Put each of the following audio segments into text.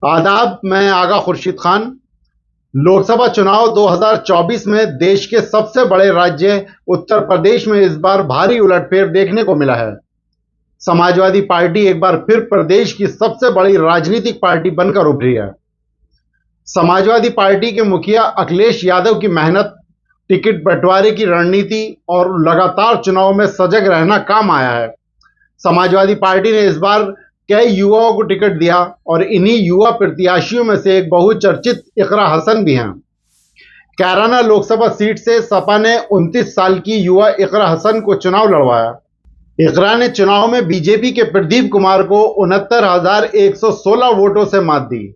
आदाब, मैं आगा खुर्शीद खान। लोकसभा चुनाव 2024 में देश के सबसे बड़े राज्य उत्तर प्रदेश में इस बार भारी उलटफेर देखने को मिला है। समाजवादी पार्टी एक बार फिर प्रदेश की सबसे बड़ी राजनीतिक पार्टी बनकर उभरी है। समाजवादी पार्टी के मुखिया अखिलेश यादव की मेहनत, टिकट बंटवारे की रणनीति और लगातार चुनाव में सजग रहना काम आया है। समाजवादी पार्टी ने इस बार कई युवाओं को टिकट दिया और इन्हीं युवा प्रत्याशियों में से एक बहुचर्चित इकरा हसन भी हैं। कैराना लोकसभा सीट से सपा ने 29 साल की युवा इकरा हसन को चुनाव लड़वाया। इकरा ने चुनाव में बीजेपी के प्रदीप कुमार को 69,116 वोटों से मात दी।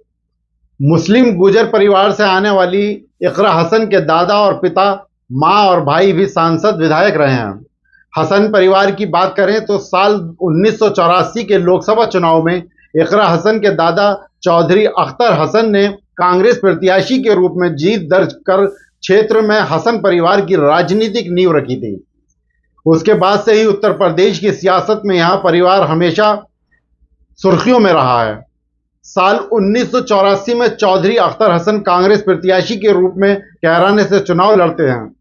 मुस्लिम गुजर परिवार से आने वाली इकरा हसन के दादा और पिता, मां और भाई भी सांसद विधायक रहे हैं। हसन परिवार की बात करें तो साल 1984 के लोकसभा चुनाव में इकरा हसन के दादा चौधरी अख्तर हसन ने कांग्रेस प्रत्याशी के रूप में जीत दर्ज कर क्षेत्र में हसन परिवार की राजनीतिक नींव रखी थी। उसके बाद से ही उत्तर प्रदेश की सियासत में यह परिवार हमेशा सुर्खियों में रहा है। साल 1984 में चौधरी अख्तर हसन कांग्रेस प्रत्याशी के रूप में कैराने से चुनाव लड़ते हैं,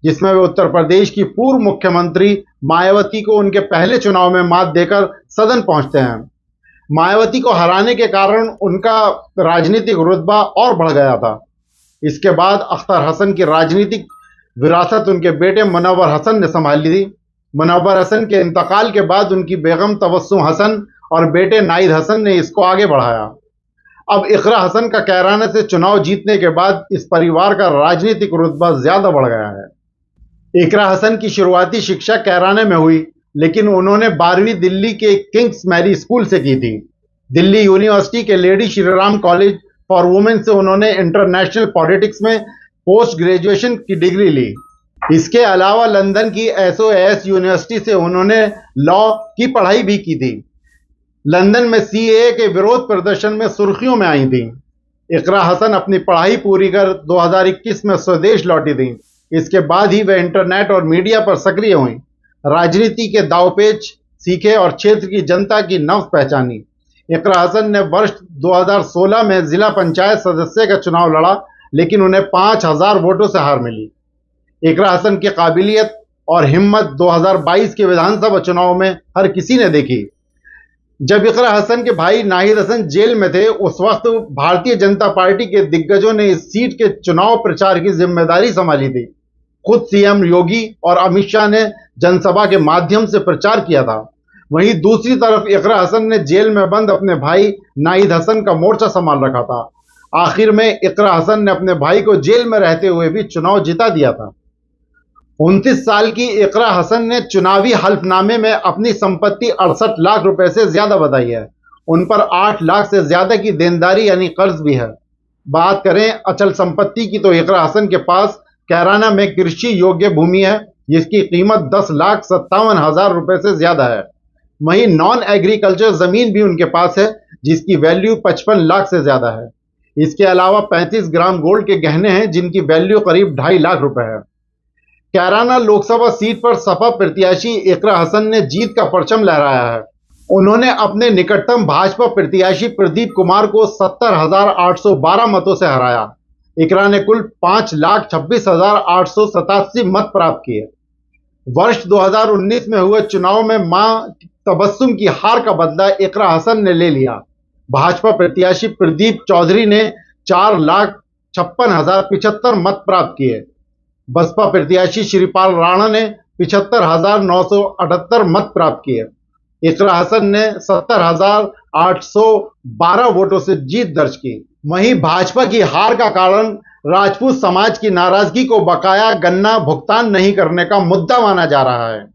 जिसमें वे उत्तर प्रदेश की पूर्व मुख्यमंत्री मायावती को उनके पहले चुनाव में मात देकर सदन पहुंचते हैं। मायावती को हराने के कारण उनका राजनीतिक रुतबा और बढ़ गया था। इसके बाद अख्तर हसन की राजनीतिक विरासत उनके बेटे मुनव्वर हसन ने संभाली थी। मुनव्वर हसन के इंतकाल के बाद उनकी बेगम तबस्सुम हसन और बेटे नाहिद हसन ने इसको आगे बढ़ाया। अब इकरा हसन का कैराना से चुनाव जीतने के बाद इस परिवार का राजनीतिक रुतबा ज्यादा बढ़ गया है। इकरा हसन की शुरुआती शिक्षा कैराने में हुई, लेकिन उन्होंने 12वीं दिल्ली के किंग्स मैरी स्कूल से की थी। दिल्ली यूनिवर्सिटी के lady Shriram college for women से उन्होंने इंटरनेशनल पॉलिटिक्स में पोस्ट ग्रेजुएशन की डिग्री ली। इसके अलावा लंदन की SOAS यूनिवर्सिटी से उन्होंने लॉ की पढ़ाई भी की थी। लंदन में CAA के विरोध प्रदर्शन में सुर्खियों में आई थी। इकरा हसन अपनी पढ़ाई पूरी कर 2021 में स्वदेश लौटी थी। इसके बाद ही वे इंटरनेट और मीडिया पर सक्रिय हुई, राजनीति के दांवपेच सीखे और क्षेत्र की जनता की नब्ज पहचानी। इकरा हसन ने वर्ष 2016 में जिला पंचायत सदस्य का चुनाव लड़ा, लेकिन उन्हें 5,000 वोटों से हार मिली। इकरा हसन की काबिलियत और हिम्मत 2022 के विधानसभा चुनाव में हर किसी ने देखी। जब इकरा हसन के भाई नाहिद हसन जेल में थे, उस वक्त भारतीय जनता पार्टी के दिग्गजों ने इस सीट के चुनाव प्रचार की जिम्मेदारी संभाली थी। खुद CM योगी और अमित शाह ने जनसभा के माध्यम से प्रचार किया था। वहीं दूसरी तरफ इकरा हसन ने जेल में बंद अपने भाई नाहिद हसन का मोर्चा संभाल रखा था। आखिर में इकरा हसन ने अपने भाई को जेल में रहते हुए भी चुनाव जिता दिया था। 29 साल की इकरा हसन ने चुनावी हल्फनामे में अपनी संपत्ति 68 लाख रुपए से ज्यादा बताई है। उन पर 8 लाख से ज्यादा की देनदारी यानी कर्ज भी है। बात करें अचल संपत्ति की तो इकरा हसन के पास कैराना में कृषि योग्य भूमि है, जिसकी कीमत 10,57,000 रुपए से ज्यादा है। वहीं नॉन एग्रीकल्चर जमीन भी उनके पास है, जिसकी वैल्यू 55 लाख से ज्यादा है। इसके अलावा 35 ग्राम गोल्ड के गहने हैं, जिनकी वैल्यू करीब 2.5 लाख रुपए है। कैराना लोकसभा सीट पर सपा प्रत्याशी इकरा हसन ने जीत का परचम लहराया है। उन्होंने अपने निकटतम भाजपा प्रत्याशी प्रदीप कुमार को 70,812 मतों से हराया। इकरा ने कुल 5,26,887 मत प्राप्त किए। वर्ष 2019 में हुए चुनाव में मां तबस्सुम की हार का बदला इकरा हसन ने ले लिया। भाजपा प्रत्याशी प्रदीप चौधरी ने 4,56,075 मत प्राप्त किए। बसपा प्रत्याशी श्रीपाल राणा ने 75,978 मत प्राप्त किए। इकरा हसन ने 70,812 वोटों से जीत दर्ज की। वहीं भाजपा की हार का कारण राजपूत समाज की नाराजगी को बकाया गन्ना भुगतान नहीं करने का मुद्दा माना जा रहा है।